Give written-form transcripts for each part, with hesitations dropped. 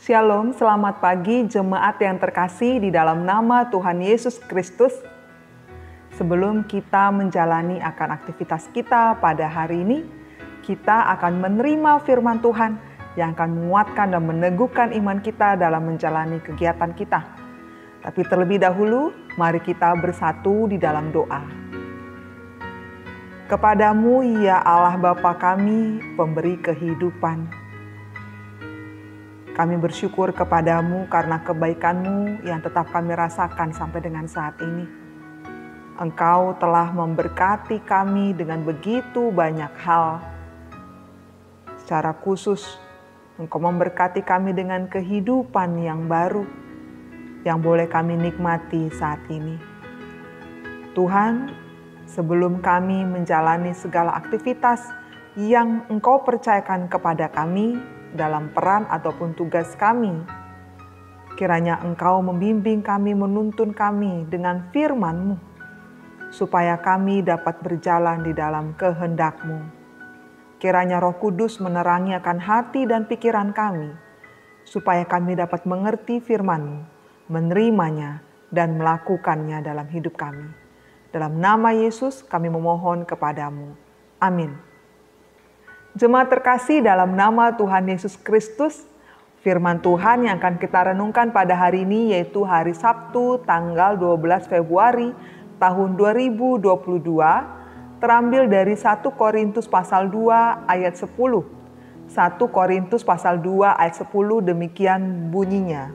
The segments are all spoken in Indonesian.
Shalom, selamat pagi jemaat yang terkasih di dalam nama Tuhan Yesus Kristus. Sebelum kita menjalani akan aktivitas kita pada hari ini, kita akan menerima firman Tuhan yang akan menguatkan dan meneguhkan iman kita dalam menjalani kegiatan kita. Tapi terlebih dahulu, mari kita bersatu di dalam doa. Kepadamu ya Allah Bapa kami, pemberi kehidupan. Kami bersyukur kepadamu karena kebaikan-Mu yang tetap kami rasakan sampai dengan saat ini. Engkau telah memberkati kami dengan begitu banyak hal. Secara khusus, Engkau memberkati kami dengan kehidupan yang baru yang boleh kami nikmati saat ini. Tuhan, sebelum kami menjalani segala aktivitas yang Engkau percayakan kepada kami, dalam peran ataupun tugas kami, kiranya Engkau membimbing kami, menuntun kami dengan firman-Mu, supaya kami dapat berjalan di dalam kehendak-Mu. Kiranya Roh Kudus menerangi akan hati dan pikiran kami, supaya kami dapat mengerti firman-Mu, menerimanya, dan melakukannya dalam hidup kami. Dalam nama Yesus kami memohon kepadamu. Amin. Jemaat terkasih dalam nama Tuhan Yesus Kristus, firman Tuhan yang akan kita renungkan pada hari ini yaitu hari Sabtu tanggal 12 Februari tahun 2022, terambil dari 1 Korintus pasal 2 ayat 10. 1 Korintus pasal 2 ayat 10 demikian bunyinya.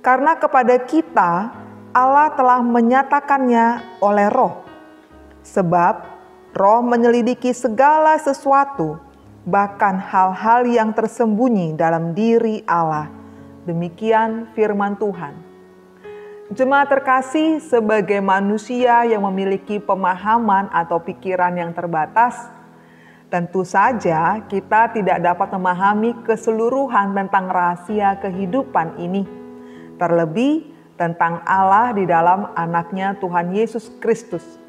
Karena kepada kita Allah telah menyatakannya oleh Roh, sebab Roh menyelidiki segala sesuatu, bahkan hal-hal yang tersembunyi dalam diri Allah. Demikian firman Tuhan. Jemaat terkasih, sebagai manusia yang memiliki pemahaman atau pikiran yang terbatas, tentu saja kita tidak dapat memahami keseluruhan tentang rahasia kehidupan ini. Terlebih tentang Allah di dalam anaknya Tuhan Yesus Kristus.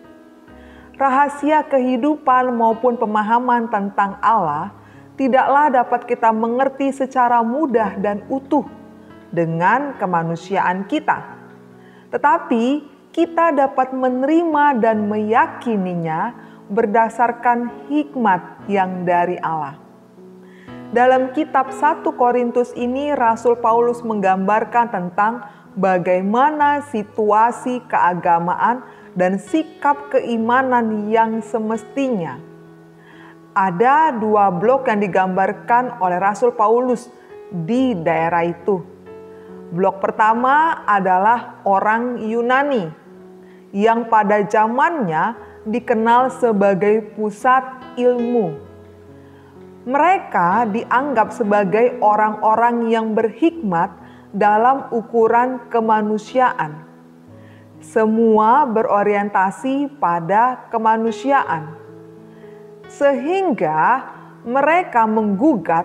Rahasia kehidupan maupun pemahaman tentang Allah tidaklah dapat kita mengerti secara mudah dan utuh dengan kemanusiaan kita. Tetapi kita dapat menerima dan meyakininya berdasarkan hikmat yang dari Allah. Dalam kitab 1 Korintus ini Rasul Paulus menggambarkan tentang bagaimana situasi keagamaan dan sikap keimanan yang semestinya. Ada 2 blok yang digambarkan oleh Rasul Paulus di daerah itu. Blok pertama adalah orang Yunani yang pada zamannya dikenal sebagai pusat ilmu. Mereka dianggap sebagai orang-orang yang berhikmat dalam ukuran kemanusiaan. Semua berorientasi pada kemanusiaan. Sehingga mereka menggugat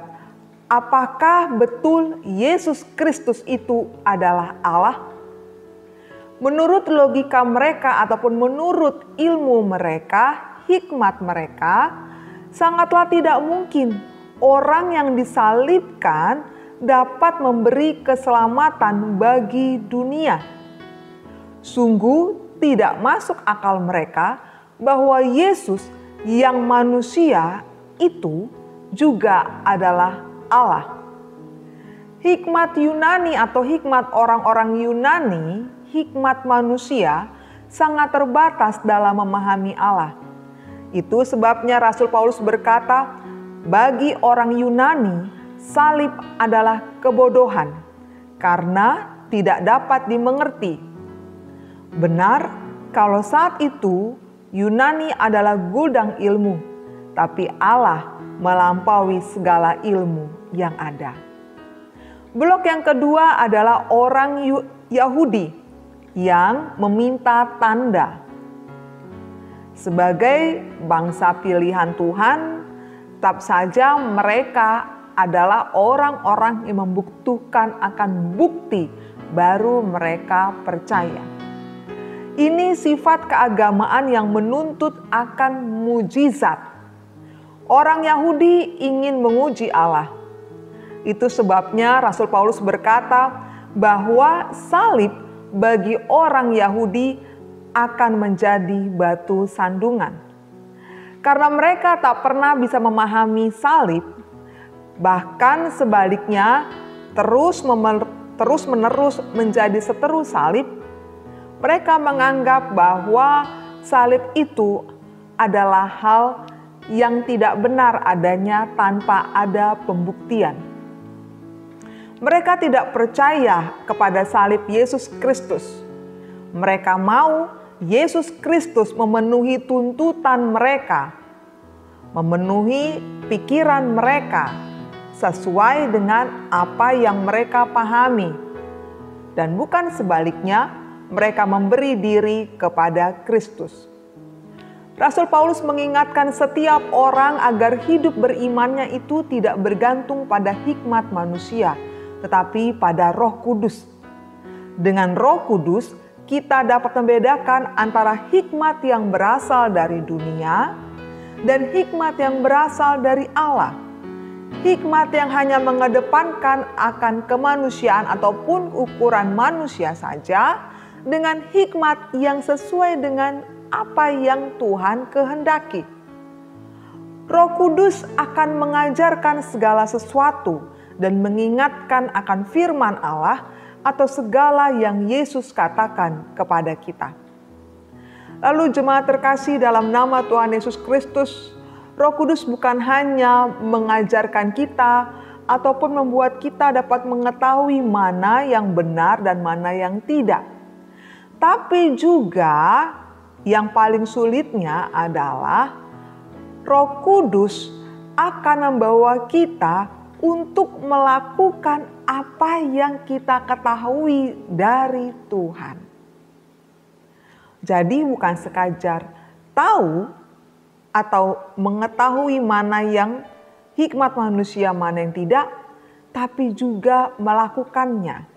apakah betul Yesus Kristus itu adalah Allah? Menurut logika mereka ataupun menurut ilmu mereka, hikmat mereka, sangatlah tidak mungkin orang yang disalibkan dapat memberi keselamatan bagi dunia. Sungguh tidak masuk akal mereka bahwa Yesus yang manusia itu juga adalah Allah. Hikmat Yunani atau hikmat orang-orang Yunani, hikmat manusia sangat terbatas dalam memahami Allah. Itu sebabnya Rasul Paulus berkata, bagi orang Yunani salib adalah kebodohan karena tidak dapat dimengerti. Benar, kalau saat itu Yunani adalah gudang ilmu, tapi Allah melampaui segala ilmu yang ada. Blok yang kedua adalah orang Yahudi yang meminta tanda. Sebagai bangsa pilihan Tuhan, tetap saja mereka adalah orang-orang yang membutuhkan akan bukti baru mereka percaya. Ini sifat keagamaan yang menuntut akan mujizat. Orang Yahudi ingin menguji Allah. Itu sebabnya Rasul Paulus berkata bahwa salib bagi orang Yahudi akan menjadi batu sandungan. Karena mereka tak pernah bisa memahami salib, bahkan sebaliknya terus-menerus menjadi seteru salib, mereka menganggap bahwa salib itu adalah hal yang tidak benar adanya tanpa ada pembuktian. Mereka tidak percaya kepada salib Yesus Kristus. Mereka mau Yesus Kristus memenuhi tuntutan mereka, memenuhi pikiran mereka sesuai dengan apa yang mereka pahami. Dan bukan sebaliknya, mereka memberi diri kepada Kristus. Rasul Paulus mengingatkan setiap orang agar hidup berimannya itu tidak bergantung pada hikmat manusia, tetapi pada Roh Kudus. Dengan Roh Kudus, kita dapat membedakan antara hikmat yang berasal dari dunia dan hikmat yang berasal dari Allah. Hikmat yang hanya mengedepankan akan kemanusiaan ataupun ukuran manusia saja, dengan hikmat yang sesuai dengan apa yang Tuhan kehendaki. Roh Kudus akan mengajarkan segala sesuatu dan mengingatkan akan firman Allah atau segala yang Yesus katakan kepada kita. Lalu jemaat terkasih dalam nama Tuhan Yesus Kristus, Roh Kudus bukan hanya mengajarkan kita ataupun membuat kita dapat mengetahui mana yang benar dan mana yang tidak. Tapi juga yang paling sulitnya adalah Roh Kudus akan membawa kita untuk melakukan apa yang kita ketahui dari Tuhan. Jadi bukan sekadar tahu atau mengetahui mana yang hikmat manusia, mana yang tidak, tapi juga melakukannya.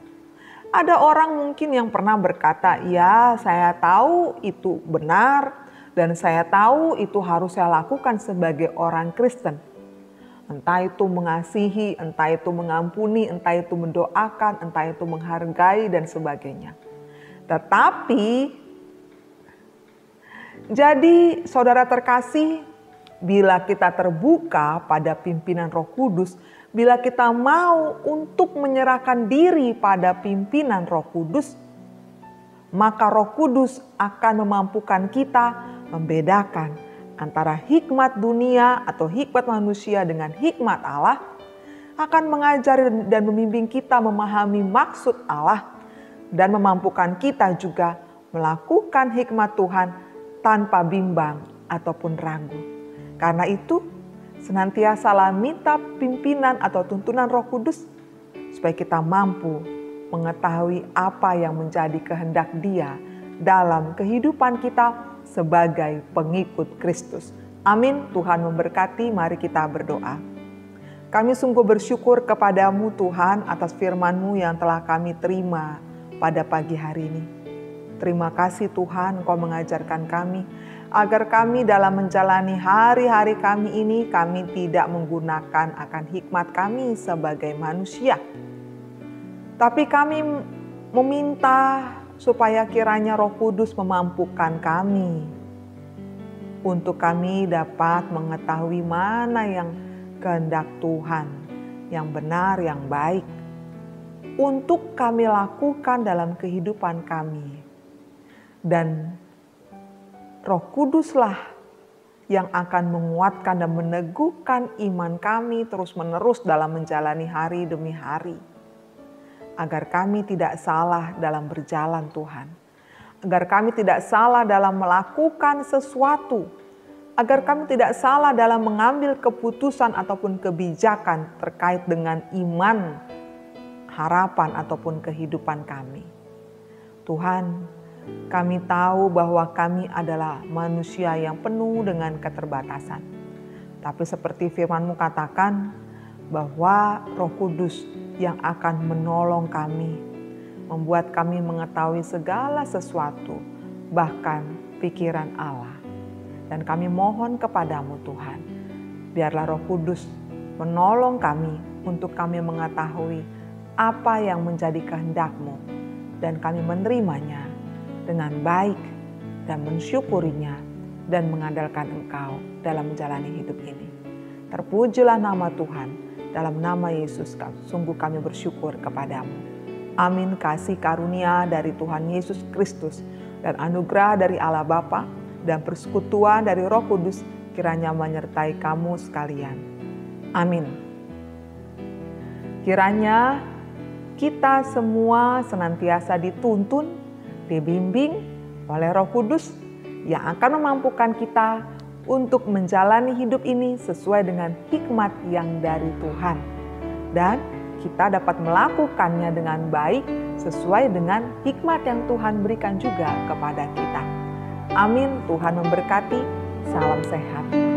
Ada orang mungkin yang pernah berkata, ya saya tahu itu benar dan saya tahu itu harus saya lakukan sebagai orang Kristen. Entah itu mengasihi, entah itu mengampuni, entah itu mendoakan, entah itu menghargai dan sebagainya. Tetapi, jadi saudara terkasih, bila kita terbuka pada pimpinan Roh Kudus, bila kita mau untuk menyerahkan diri pada pimpinan Roh Kudus, maka Roh Kudus akan memampukan kita membedakan antara hikmat dunia atau hikmat manusia dengan hikmat Allah, akan mengajar dan membimbing kita memahami maksud Allah, dan memampukan kita juga melakukan hikmat Tuhan tanpa bimbang ataupun ragu. Karena itu, senantiasalah minta pimpinan atau tuntunan Roh Kudus supaya kita mampu mengetahui apa yang menjadi kehendak Dia dalam kehidupan kita sebagai pengikut Kristus. Amin. Tuhan memberkati. Mari kita berdoa. Kami sungguh bersyukur kepadamu Tuhan atas firman-Mu yang telah kami terima pada pagi hari ini. Terima kasih Tuhan, Engkau mengajarkan kami agar kami dalam menjalani hari-hari kami ini, kami tidak menggunakan akan hikmat kami sebagai manusia. Tapi kami meminta supaya kiranya Roh Kudus memampukan kami untuk kami dapat mengetahui mana yang kehendak Tuhan, yang benar, yang baik, untuk kami lakukan dalam kehidupan kami. Dan Roh Kuduslah yang akan menguatkan dan meneguhkan iman kami terus-menerus dalam menjalani hari demi hari. Agar kami tidak salah dalam berjalan Tuhan. Agar kami tidak salah dalam melakukan sesuatu. Agar kami tidak salah dalam mengambil keputusan ataupun kebijakan terkait dengan iman, harapan ataupun kehidupan kami. Tuhan, kami tahu bahwa kami adalah manusia yang penuh dengan keterbatasan. Tapi seperti firman-Mu katakan bahwa Roh Kudus yang akan menolong kami, membuat kami mengetahui segala sesuatu, bahkan pikiran Allah. Dan kami mohon kepadamu Tuhan, biarlah Roh Kudus menolong kami untuk kami mengetahui apa yang menjadi kehendak-Mu, dan kami menerimanya dengan baik dan mensyukurinya dan mengandalkan Engkau dalam menjalani hidup ini. Terpujilah nama Tuhan, dalam nama Yesus sungguh kami bersyukur kepadamu. Amin. Kasih karunia dari Tuhan Yesus Kristus dan anugerah dari Allah Bapa dan persekutuan dari Roh Kudus kiranya menyertai kamu sekalian. Amin. Kiranya kita semua senantiasa dituntun, dibimbing oleh Roh Kudus yang akan memampukan kita untuk menjalani hidup ini sesuai dengan hikmat yang dari Tuhan. Dan kita dapat melakukannya dengan baik sesuai dengan hikmat yang Tuhan berikan juga kepada kita. Amin. Tuhan memberkati. Salam sehat.